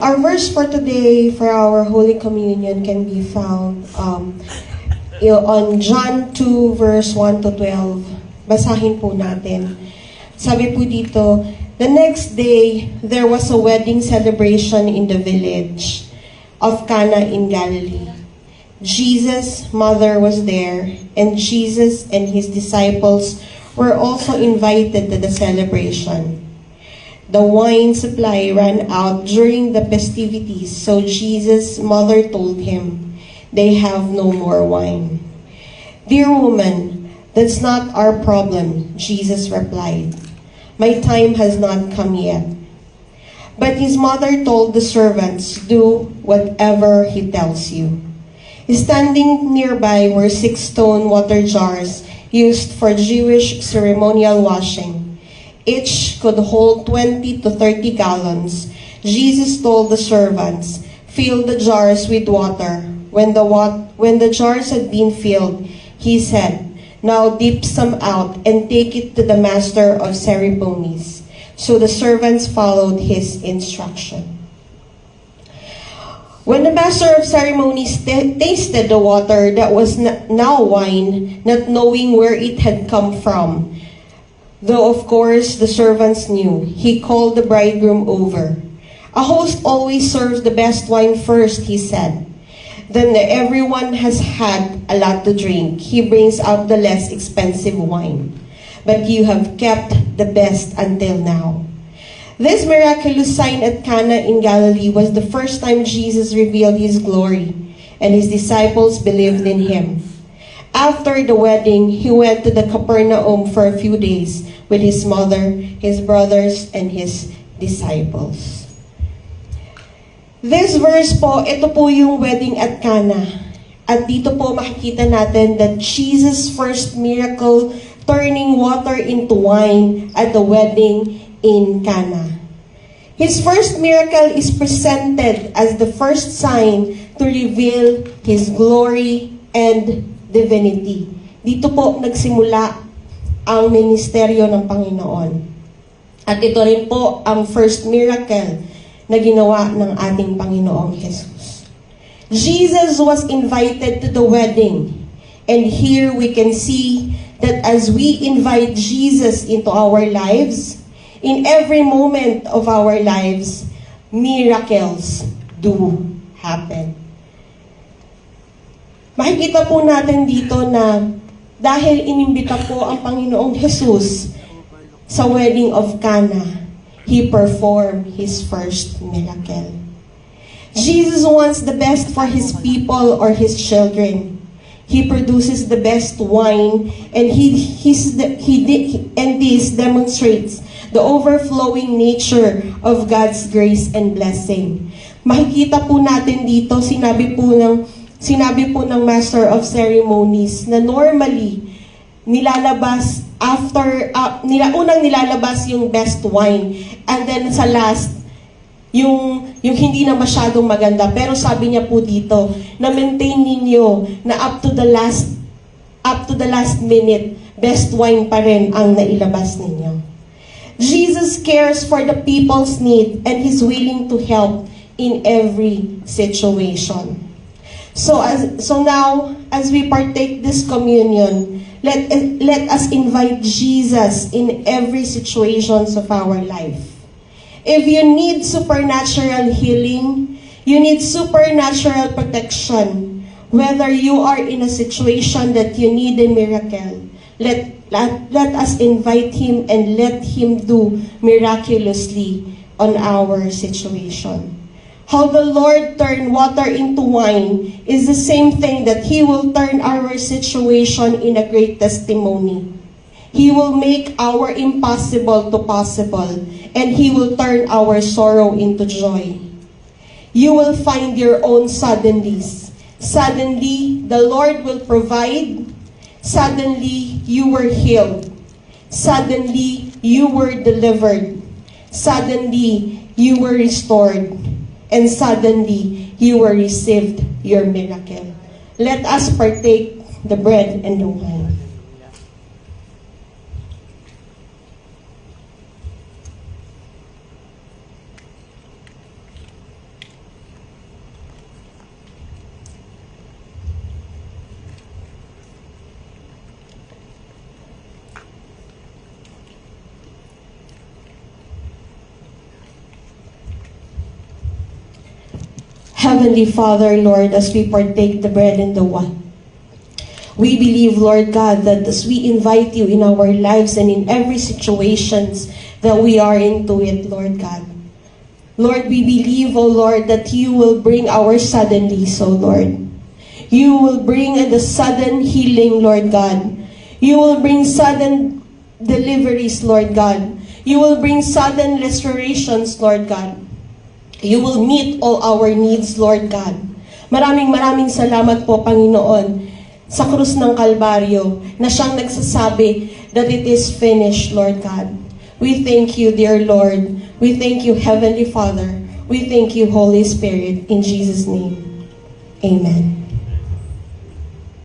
Our verse for today for our Holy Communion can be found on John 2 verse 1 to 12. Basahin po natin. Sabi po dito, the next day, there was a wedding celebration in the village of Cana in Galilee. Jesus' mother was there, and Jesus and his disciples were also invited to the celebration. The wine supply ran out during the festivities, so Jesus' mother told him, "They have no more wine." "Dear woman, that's not our problem," Jesus replied. "My time has not come yet." But his mother told the servants, "Do whatever he tells you." Standing nearby were 6 stone water jars used for Jewish ceremonial washing. Each could hold 20 to 30 gallons. Jesus told the servants, "Fill the jars with water." When the jars had been filled, he said, "Now dip some out and take it to the master of ceremonies." So the servants followed his instruction. When the master of ceremonies tasted the water that was now wine, not knowing where it had come from, though of course the servants knew, he called the bridegroom over. "A host always serves the best wine first," he said. "Then everyone has had a lot to drink. He brings out the less expensive wine. But you have kept the best until now." This miraculous sign at Cana in Galilee was the first time Jesus revealed his glory, and his disciples believed in him. After the wedding, he went to the Capernaum for a few days with his mother, his brothers, and his disciples. This verse po, ito po yung wedding at Cana. At dito po makikita natin that Jesus' first miracle, turning water into wine at the wedding in Cana. His first miracle is presented as the first sign to reveal his glory and divinity. Dito po nagsimula ang ministeryo ng Panginoon. At ito rin po ang first miracle na ginawa ng ating Panginoong Jesus. Jesus was invited to the wedding. And here we can see that as we invite Jesus into our lives, in every moment of our lives, miracles do happen. Makikita po natin dito na dahil inimbita po ang Panginoong Jesus sa wedding of Cana, he performed his first miracle. Jesus wants the best for his people or his children. He produces the best wine, and this demonstrates the overflowing nature of God's grace and blessing. Makikita po natin dito, sinabi po ng Master of Ceremonies na normally nilalabas unang nilalabas yung best wine, and then sa last yung hindi na masyadong maganda. Pero sabi niya po dito na maintain ninyo na up to the last minute, best wine pa rin ang nailabas ninyo. Jesus cares for the people's need, and he's willing to help in every situation. So now, as we partake this communion, let us invite Jesus in every situations of our life. If you need supernatural healing, you need supernatural protection, whether you are in a situation that you need a miracle, let us invite him and let him do miraculously on our situation. How the Lord turned water into wine is the same thing that he will turn our situation in a great testimony. He will make our impossible to possible, and he will turn our sorrow into joy. You will find your own suddenlies. Suddenly, the Lord will provide. Suddenly, you were healed. Suddenly, you were delivered. Suddenly, you were restored. And suddenly, you were received your miracle. Let us partake the bread and the wine. Heavenly Father, Lord, as we partake the bread and the wine, we believe, Lord God, that as we invite you in our lives and in every situations that we are into it, Lord God. Lord, we believe, O Lord, that you will bring our suddenlies, O Lord. You will bring the sudden healing, Lord God. You will bring sudden deliveries, Lord God. You will bring sudden restorations, Lord God. You will meet all our needs, Lord God. Maraming salamat po, Panginoon, sa krus ng Kalbaryo, na siyang nagsasabi that it is finished, Lord God. We thank you, dear Lord. We thank you, Heavenly Father. We thank you, Holy Spirit. In Jesus' name, amen.